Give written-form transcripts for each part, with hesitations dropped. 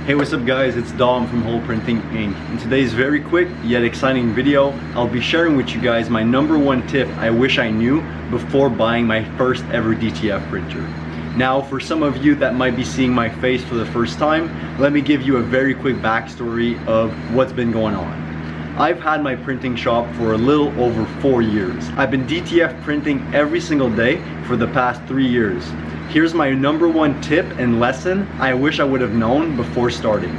Hey, what's up guys, it's Dom from Hole Printing Inc. In today's very quick yet exciting video, I'll be sharing with you guys my #1 tip I wish I knew before buying my first ever DTF printer. Now, for some of you that might be seeing my face for the first time, let me give you a very quick backstory of what's been going on. I've had my printing shop for a little over 4 years. I've been DTF printing every single day for the past 3 years. Here's my #1 tip and lesson I wish I would have known before starting.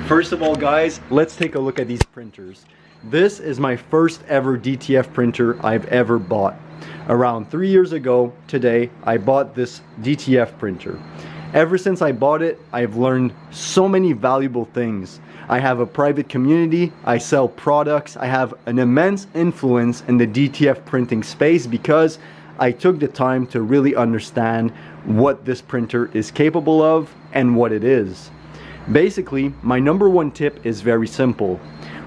First of all guys, let's take a look at these printers. This is my first ever DTF printer I've ever bought. Around 3 years ago today, I bought this DTF printer. Ever since I bought it, I've learned so many valuable things. I have a private community, I sell products, I have an immense influence in the DTF printing space because I took the time to really understand what this printer is capable of and what it is. Basically, my #1 tip is very simple.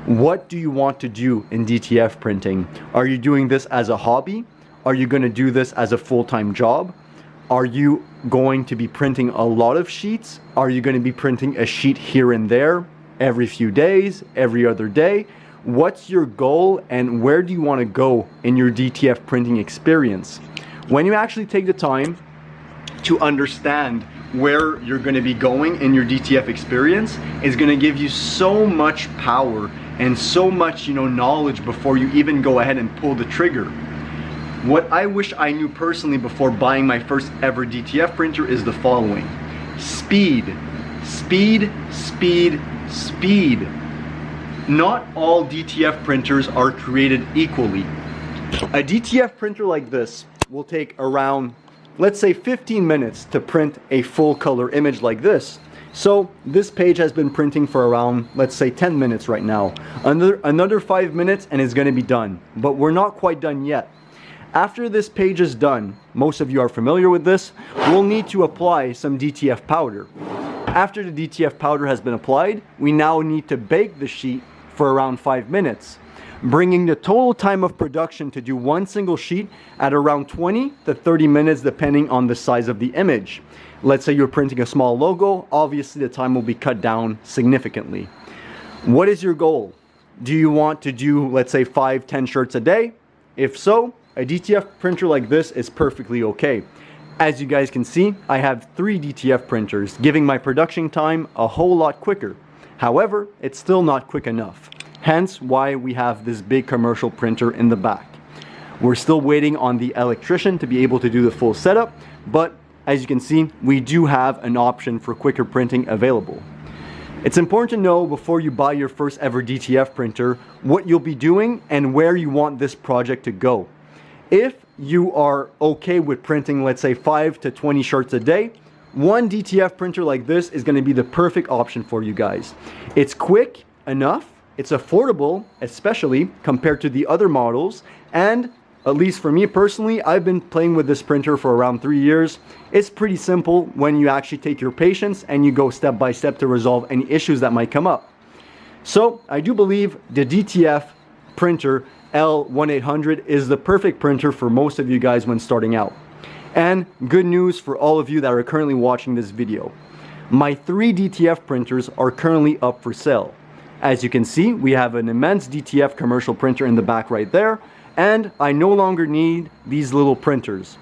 What do you want to do in DTF printing? Are you doing this as a hobby? Are you going to do this as a full-time job? Are you going to be printing a lot of sheets? Are you going to be printing a sheet here and there every few days, every other day? What's your goal and where do you want to go in your DTF printing experience? When you actually take the time to understand where you're going to be going in your DTF experience, is going to give you so much power and so much knowledge before you even go ahead and pull the trigger. What I wish I knew personally before buying my first ever DTF printer is the following: speed, speed, speed, speed. Not all DTF printers are created equally. A DTF printer like this will take around, let's say, 15 minutes to print a full color image like this. So this page has been printing for around, let's say, 10 minutes right now. Another 5 minutes and it's going to be done. But we're not quite done yet. After this page is done, most of you are familiar with this, we'll need to apply some DTF powder. After the DTF powder has been applied, we now need to bake the sheet for around 5 minutes, bringing the total time of production to do one single sheet at around 20 to 30 minutes depending on the size of the image. Let's say you're printing a small logo, obviously the time will be cut down significantly. What is your goal? Do you want to do, let's say, 5-10 shirts a day? If so, a DTF printer like this is perfectly okay. As you guys can see, I have 3 DTF printers, giving my production time a whole lot quicker. However, it's still not quick enough. Hence why we have this big commercial printer in the back. We're still waiting on the electrician to be able to do the full setup, but as you can see, we do have an option for quicker printing available. It's important to know before you buy your first ever DTF printer what you'll be doing and where you want this project to go. If you are okay with printing, let's say, 5 to 20 shirts a day, one DTF printer like this is going to be the perfect option for you guys. It's quick enough, it's affordable, especially compared to the other models, and at least for me personally, I've been playing with this printer for around 3 years. It's pretty simple when you actually take your patience and you go step by step to resolve any issues that might come up. So I do believe the DTF printer L1800 is the perfect printer for most of you guys when starting out. And good news for all of you that are currently watching this video. My 3 DTF printers are currently up for sale. As you can see, we have an immense DTF commercial printer in the back right there, and I no longer need these little printers.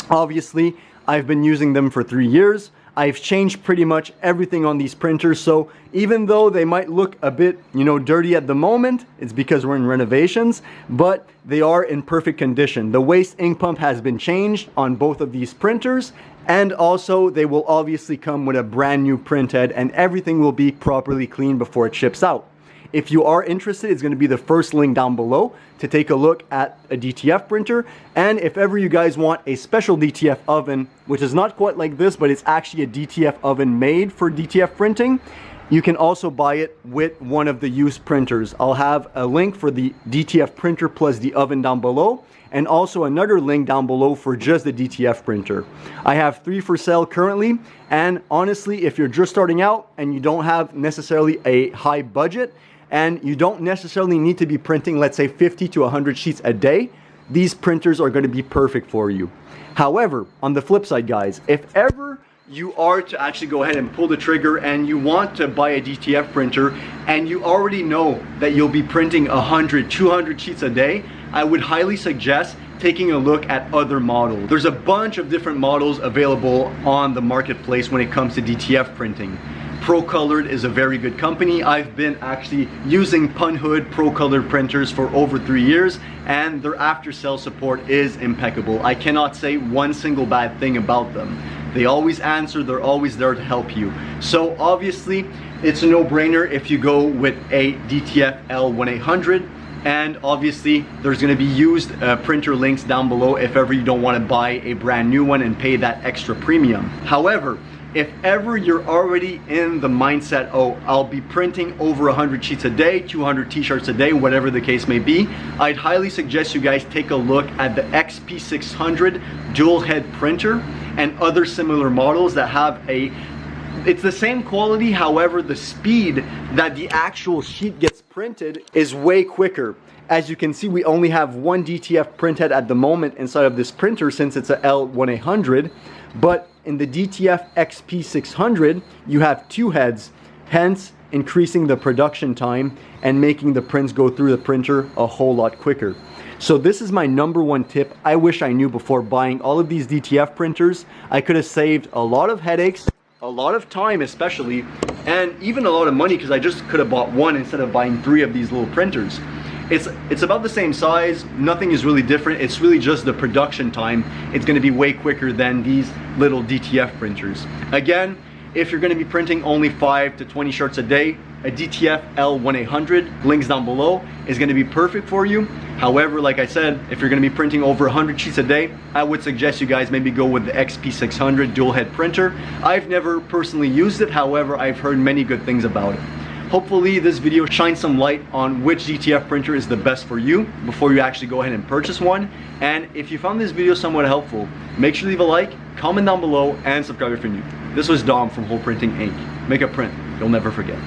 Obviously, I've been using them for 3 years. I've changed pretty much everything on these printers, so even though they might look a bit, dirty at the moment, it's because we're in renovations, but they are in perfect condition. The waste ink pump has been changed on both of these printers, and also they will obviously come with a brand new print head, and everything will be properly cleaned before it ships out. If you are interested, it's going to be the first link down below to take a look at a DTF printer. And if ever you guys want a special DTF oven, which is not quite like this, but it's actually a DTF oven made for DTF printing, you can also buy it with one of the used printers. I'll have a link for the DTF printer plus the oven down below, and also another link down below for just the DTF printer. I have 3 for sale currently, and honestly, if you're just starting out and you don't have necessarily a high budget, and you don't necessarily need to be printing, let's say, 50 to 100 sheets a day, these printers are going to be perfect for you. However, on the flip side, guys, if ever you are to actually go ahead and pull the trigger and you want to buy a DTF printer and you already know that you'll be printing 100, 200 sheets a day, I would highly suggest taking a look at other models. There's a bunch of different models available on the marketplace when it comes to DTF printing. ProColored is a very good company. I've been actually using Punhood ProColored printers for over 3 years and their after sale support is impeccable. I cannot say one single bad thing about them. They always answer, they're always there to help you. So obviously it's a no-brainer if you go with a DTF L1800, and obviously there's going to be used printer links down below if ever you don't want to buy a brand new one and pay that extra premium. However, if ever you're already in the mindset, oh, I'll be printing over 100 sheets a day, 200 t-shirts a day, whatever the case may be, I'd highly suggest you guys take a look at the XP600 dual head printer and other similar models that have it's the same quality, however the speed that the actual sheet gets printed is way quicker. As you can see, we only have one DTF printhead at the moment inside of this printer since it's a L1800, but in the DTF XP600 you have 2 heads, hence increasing the production time and making the prints go through the printer a whole lot quicker. So this is my #1 tip I wish I knew before buying all of these DTF printers. I could have saved a lot of headaches, a lot of time especially, and even a lot of money because I just could have bought one instead of buying 3 of these little printers. It's about the same size, nothing is really different, it's really just the production time. It's going to be way quicker than these little DTF printers. Again, if you're going to be printing only 5 to 20 shirts a day, a DTF L1800, links down below, is going to be perfect for you. However, like I said, if you're going to be printing over 100 sheets a day, I would suggest you guys maybe go with the XP600 dual head printer. I've never personally used it, however, I've heard many good things about it. Hopefully this video shines some light on which DTF printer is the best for you before you actually go ahead and purchase one. And if you found this video somewhat helpful, make sure to leave a like, comment down below, and subscribe if you're new. This was Dom from Whole Printing Inc. Make a print you'll never forget.